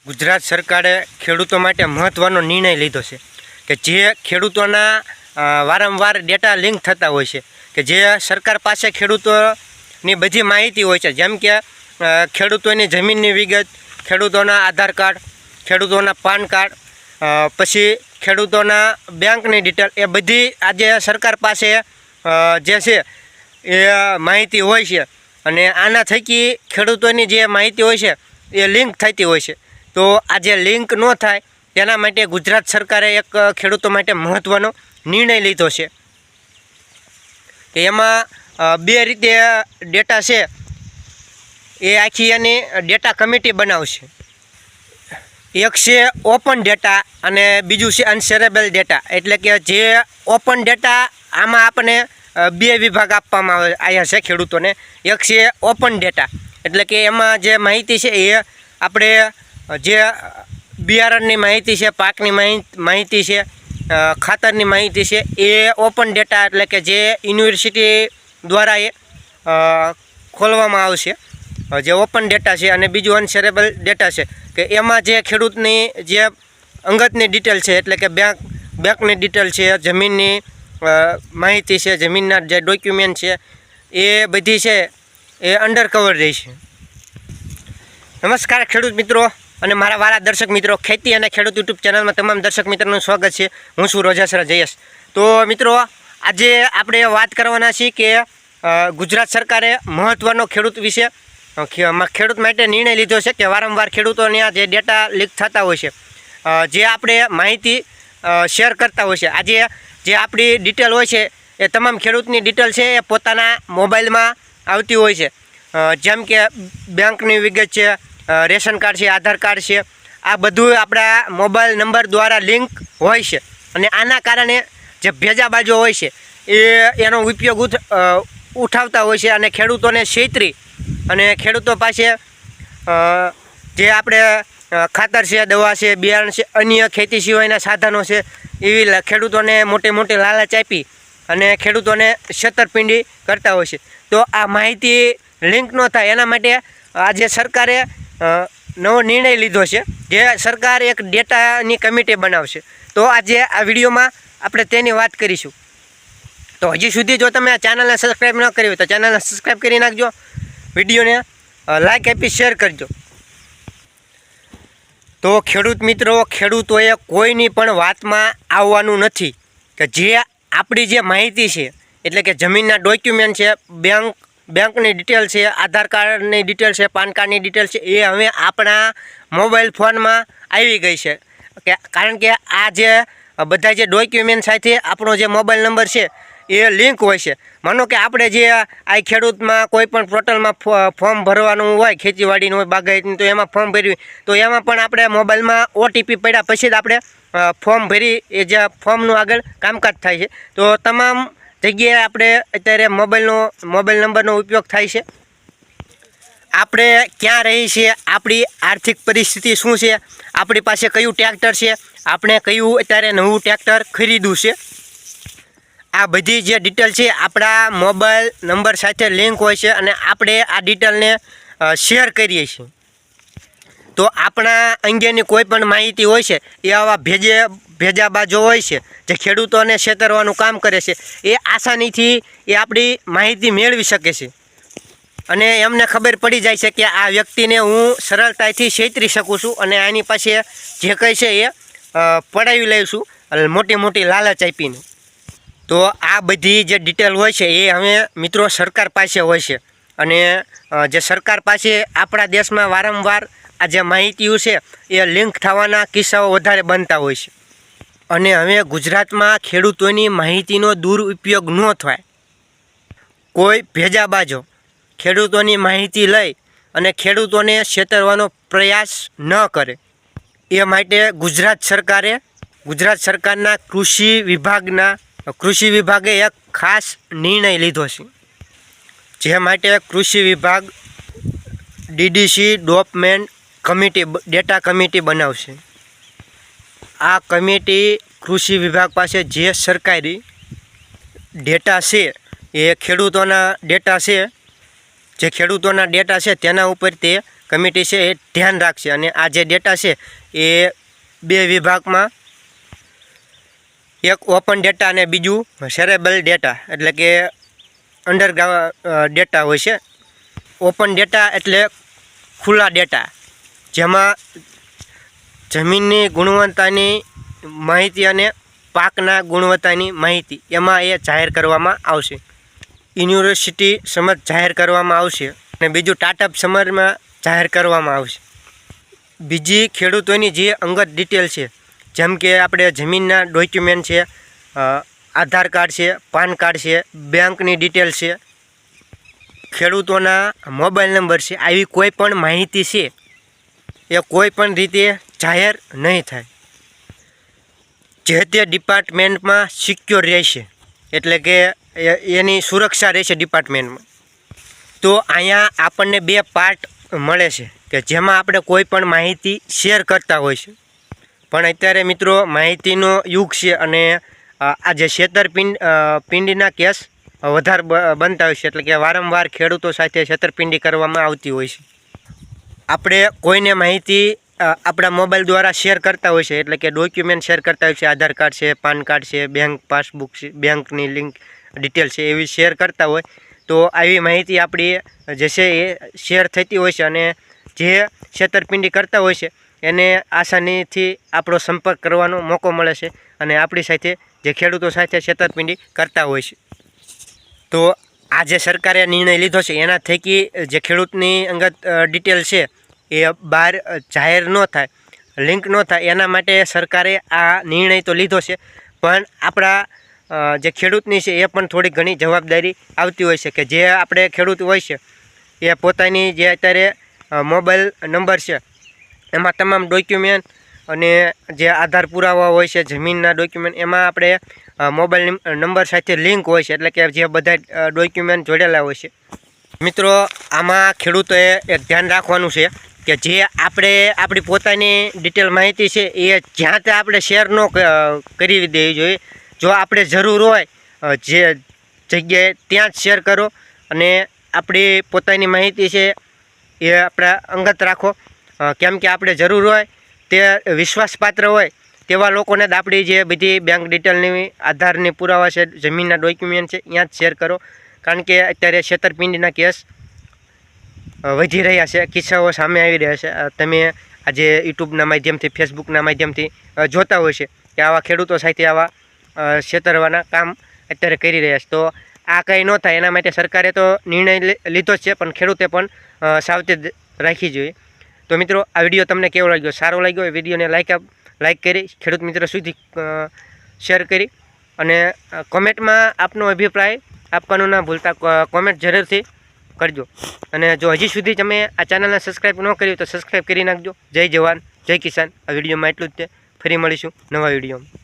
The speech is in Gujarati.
ગુજરાત સરકારે ખેડૂતો માટે મહત્ત્વનો નિર્ણય લીધો છે કે જે ખેડૂતોના વારંવાર ડેટા લિંક થતા હોય છે કે જે સરકાર પાસે ખેડૂતોની બધી માહિતી હોય છે, જેમ કે ખેડૂતોની જમીનની વિગત, ખેડૂતોના આધાર કાર્ડ, ખેડૂતોના પાન કાર્ડ, પછી ખેડૂતોના બેંકની ડિટેલ, એ બધી આજે સરકાર પાસે જે છે એ માહિતી હોય છે. અને આના થકી ખેડૂતોની જે માહિતી હોય છે એ લિંક થતી હોય છે. તો આ જે લિંક ન થાય તેના માટે ગુજરાત સરકારે એક ખેડૂતો માટે મહત્ત્વનો નિર્ણય લીધો છે કે એમાં બે રીતે ડેટા છે એ આખી એની ડેટા કમિટી બનાવશે. એક છે ઓપન ડેટા અને બીજું છે અનશેરેબલ ડેટા. એટલે કે જે ઓપન ડેટા, આમાં આપણને બે વિભાગ આપવામાં આવ્યા છે ખેડૂતોને. એક છે ઓપન ડેટા, એટલે કે એમાં જે માહિતી છે એ આપણે જે બિયારણની માહિતી છે, પાકની માહિતી છે, ખાતરની માહિતી છે, એ ઓપન ડેટા એટલે કે જે યુનિવર્સિટી દ્વારા એ ખોલવામાં આવશે, જે ઓપન ડેટા છે. અને બીજું અનશેરેબલ ડેટા છે કે એમાં જે ખેડૂતની જે અંગતની ડિટેલ છે, એટલે કે બેંકની ડિટેલ છે, જમીનની માહિતી છે, જમીનના જે ડોક્યુમેન્ટ છે, એ બધી છે એ અંડરકવર રહેશે. નમસ્કાર ખેડૂત મિત્રો અને મારા વાલા દર્શક મિત્રો, ખેતી અને ખેડૂત યુટ્યુબ ચેનલમાં તમામ દર્શક મિત્રોનું સ્વાગત છે. હું છું રોજાસરા જયેશ. તો મિત્રો, આજે આપણે વાત કરવાના છીએ કે ગુજરાત સરકારે મહત્ત્વનો ખેડૂત વિશે ખેડૂત માટે નિર્ણય લીધો છે કે વારંવાર ખેડૂતોને જે ડેટા લીક થતા હોય છે, જે આપણે માહિતી શેર કરતા હોય છે, આજે જે આપણી ડિટેલ હોય છે એ તમામ ખેડૂતની ડિટેલ છે એ પોતાના મોબાઈલમાં આવતી હોય છે. જેમ કે બેંકની વિગત છે, રેશન કાર્ડ છે, આધાર કાર્ડ છે, આ બધું આપણા મોબાઈલ નંબર દ્વારા લિંક હોય છે. અને આના કારણે જે ભેજાબાજો હોય છે એનો ઉપયોગ ઉઠાવતા હોય છે અને ખેડૂતોને છેતરી અને ખેડૂતો પાસે જે આપણે ખાતર છે, દવા છે, બિયારણ છે, અન્ય ખેતી સિવાયના સાધનો છે, એવી ખેડૂતોને મોટી મોટી લાલચ આપી અને ખેડૂતોને છેતરપિંડી કરતા હોય છે. તો આ માહિતી લિંક ન થાય એના માટે આજે સરકારે નવો નિર્ણય લીધો છે, જે સરકાર એક ડેટાની કમિટી બનાવશે. તો આજે આ વિડીયોમાં આપણે તેની વાત કરીશું. તો હજી સુધી જો તમે આ ચેનલને સબસ્ક્રાઈબ ન કરી હોય તો ચેનલને સબસ્ક્રાઈબ કરી નાખજો, વિડીયોને લાઈક આપી શેર કરજો. તો ખેડૂત મિત્રો, ખેડૂતોએ કોઈની પણ વાતમાં આવવાનું નથી કે જે આપણી જે માહિતી છે, એટલે કે જમીનના ડોક્યુમેન્ટ છે, બેંકની ડિટેલ છે, આધાર કાર્ડની ડિટેલ છે, પાન કાર્ડની ડિટેલ છે, એ હવે આપણા મોબાઈલ ફોનમાં આવી ગઈ છે. કારણ કે આ જે બધા જે ડોક્યુમેન્ટ સાથે આપણો જે મોબાઈલ નંબર છે એ લિંક હોય છે. માનો કે આપણે જે આ ખેડૂતમાં કોઈ પણ પોર્ટલમાં ફોર્મ ભરવાનું હોય, ખેતીવાડીનું હોય, બાગાયતનું, તો એમાં ફોર્મ ભર્યું તો એમાં પણ આપણે મોબાઈલમાં ઓટીપી પડ્યા પછી જ આપણે ફોર્મ ભરી એ જે ફોર્મનું આગળ કામકાજ થાય છે. તો તમામ જગ્યાએ આપણે અત્યારે મોબાઈલ નંબરનો ઉપયોગ થાય છે. આપણે ક્યાં રહીએ છીએ, આપણી આર્થિક પરિસ્થિતિ શું છે, આપણી પાસે કયું ટ્રેક્ટર છે, આપણે કયું અત્યારે નવું ટ્રેક્ટર ખરીદવું છે, આ બધી જે ડિટેલ છે આપણા મોબાઈલ નંબર સાથે લિંક હોય છે અને આપણે આ ડિટેલને શેર કરીએ છીએ. તો આપણા અંગેની કોઈ પણ માહિતી હોય છે એ આવા ભેજાબાજો હોય છે જે ખેડૂતોને છેતરવાનું કામ કરે છે, એ આસાનીથી એ આપણી માહિતી મેળવી શકે છે અને એમને ખબર પડી જાય છે કે આ વ્યક્તિને હું સરળતાથી છેતરી શકું છું અને આની પાસે જે કંઈ છે એ પડાવી લઈશું મોટી મોટી લાલચ આપીને. તો આ બધી જે ડિટેલ હોય છે એ હવે મિત્રો સરકાર પાસે હોય છે અને જે સરકાર પાસે આપણા દેશમાં વારંવાર આ જે માહિતીઓ છે એ લિંક થવાના કિસ્સાઓ વધારે બનતા હોય છે. અને હવે ગુજરાતમાં ખેડૂતોની માહિતીનો દુરુપયોગ ન થાય, કોઈ ભેજાબાજો ખેડૂતોની માહિતી લઈ અને ખેડૂતોને છેતરવાનો પ્રયાસ ન કરે, એ માટે ગુજરાત સરકારના કૃષિ વિભાગે એક ખાસ નિર્ણય લીધો છે. જે માટે કૃષિ વિભાગ ડીડીસી ડેટા કમિટી બનાવશે. આ કમિટી કૃષિ વિભાગ પાસે જે સરકારી ડેટા છે એ ખેડૂતોના ડેટા છે, જે ખેડૂતોના ડેટા છે તેના ઉપર તે કમિટી છે એ ધ્યાન રાખશે અને આ જે ડેટા છે એ 2 વિભાગમાં, એક ઓપન ડેટા અને બીજું શેરેબલ ડેટા એટલે કે અંડરગ્રાઉન્ડ ડેટા હોય છે. ઓપન ડેટા એટલે ખુલ્લા ડેટા, જેમાં જમીનની ગુણવત્તાની માહિતી અને પાકના ગુણવત્તાની માહિતી એમાં એ જાહેર કરવામાં આવશે. યુનિવર્સિટી સમજ જાહેર કરવામાં આવશે અને બીજું ટાટઅપ સમજમાં જાહેર કરવામાં આવશે. બીજી ખેડૂતોની જે અંગત ડિટેલ છે, જેમ કે આપણે જમીનના ડોક્યુમેન્ટ છે, આધાર કાર્ડ છે, પાન કાર્ડ છે, બેંકની ડિટેલ છે, ખેડૂતોના મોબાઈલ નંબર છે, આવી કોઈ પણ માહિતી છે એ કોઈ પણ રીતે જાહેર નહીં થાય. જે તે ડિપાર્ટમેન્ટમાં સિક્યોર રહેશે, એટલે કે એની સુરક્ષા રહેશે ડિપાર્ટમેન્ટમાં. તો અહીંયા આપણને 2 પાર્ટ મળે છે કે જેમાં આપણે કોઈ પણ માહિતી શેર કરતા હોય છે. પણ અત્યારે મિત્રો માહિતીનો યુગ છે અને આ જે છેતરપિંડીના કેસ વધારે બનતા હોય છે, એટલે કે વારંવાર ખેડૂતો સાથે છેતરપિંડી કરવામાં આવતી હોય છે. આપણે કોઈને માહિતી આપણા મોબાઈલ દ્વારા શેર કરતા હોય છે, એટલે કે ડોક્યુમેન્ટ શેર કરતા હોય છે, આધાર કાર્ડ છે, પાન કાર્ડ છે, બેંક પાસબુક છે, બેંકની લિંક ડિટેલ છે, એવી શેર કરતા હોય તો આવી માહિતી આપણી જે છે એ શેર થતી હોય છે અને જે છેતરપિંડી કરતા હોય છે એને આસાનીથી આપણો સંપર્ક કરવાનો મોકો મળે છે અને આપણી સાથે જે ખેડૂતો સાથે છેતરપિંડી કરતા હોય છે. તો આ જે સરકારે નિર્ણય લીધો છે એના થકી જે ખેડૂતની અંગત ડિટેલ છે એ બહાર જાહેર ન થાય, લિંક ન થાય, એના માટે સરકારે આ નિર્ણય તો લીધો છે. પણ આપણા જે ખેડૂતની છે એ પણ થોડી ઘણી જવાબદારી આવતી હોય છે કે જે આપણે ખેડૂત હોય છે એ પોતાની જે અત્યારે મોબાઈલ નંબર છે એમાં તમામ ડોક્યુમેન્ટ અને જે આધાર પુરાવા હોય છે, જમીનના ડોક્યુમેન્ટ, એમાં આપણે મોબાઈલ નંબર સાથે લિંક હોય છે, એટલે કે જે બધા ડોક્યુમેન્ટ જોડેલા હોય છે. મિત્રો આમાં ખેડૂતોએ એક ધ્યાન રાખવાનું છે કે જે આપણે આપણી પોતાની ડિટેલ માહિતી છે એ જ્યાં ત્યાં આપણે શેર ન કરી દેવી જોઈએ. જો આપણે જરૂર હોય જે જગ્યાએ ત્યાં જ શેર કરો અને આપણી પોતાની માહિતી છે એ આપણા અંગત રાખો. કેમ કે આપણે જરૂર હોય તે વિશ્વાસપાત્ર હોય તેવા લોકોને જ આપણી જે બધી બેંક ડિટેલની, આધારની પુરાવા છે, જમીનના ડોક્યુમેન્ટ છે, ત્યાં જ શેર કરો. કારણ કે અત્યારે છેતરપિંડીના કેસ વધી રહ્યા છે, કિસ્સાઓ સામે આવી રહ્યા છે. તમે આજે યુટ્યુબના માધ્યમથી, ફેસબુકના માધ્યમથી જોતા હોય છે કે આવા ખેડૂતો સાથે આવા છેતરવાના કામ અત્યારે કરી રહ્યા છે. તો આ કંઈ ન થાય એના માટે સરકારે તો નિર્ણય લીધો જ છે, પણ ખેડૂતે પણ સાવચેત રાખવી જોઈએ. તો મિત્રો આ વિડીયો તમને કેવો લાગ્યો? સારો લાગ્યો એ વિડીયોને લાઈક કરી ખેડૂત મિત્રો સુધી શેર કરી અને કોમેન્ટમાં આપનો અભિપ્રાય આપવાનું ના ભૂલતા, કોમેન્ટ જરૂરથી કરજો. અને જો હજી સુધી તમે આ ચેનલને સબસ્ક્રાઈબ ન કર્યું તો સબસ્ક્રાઈબ કરી નાખજો. જય જવાન, જય કિસાન. આ વિડીયોમાં એટલું જ છે. ફરી મળીશું નવા વિડીયોમાં.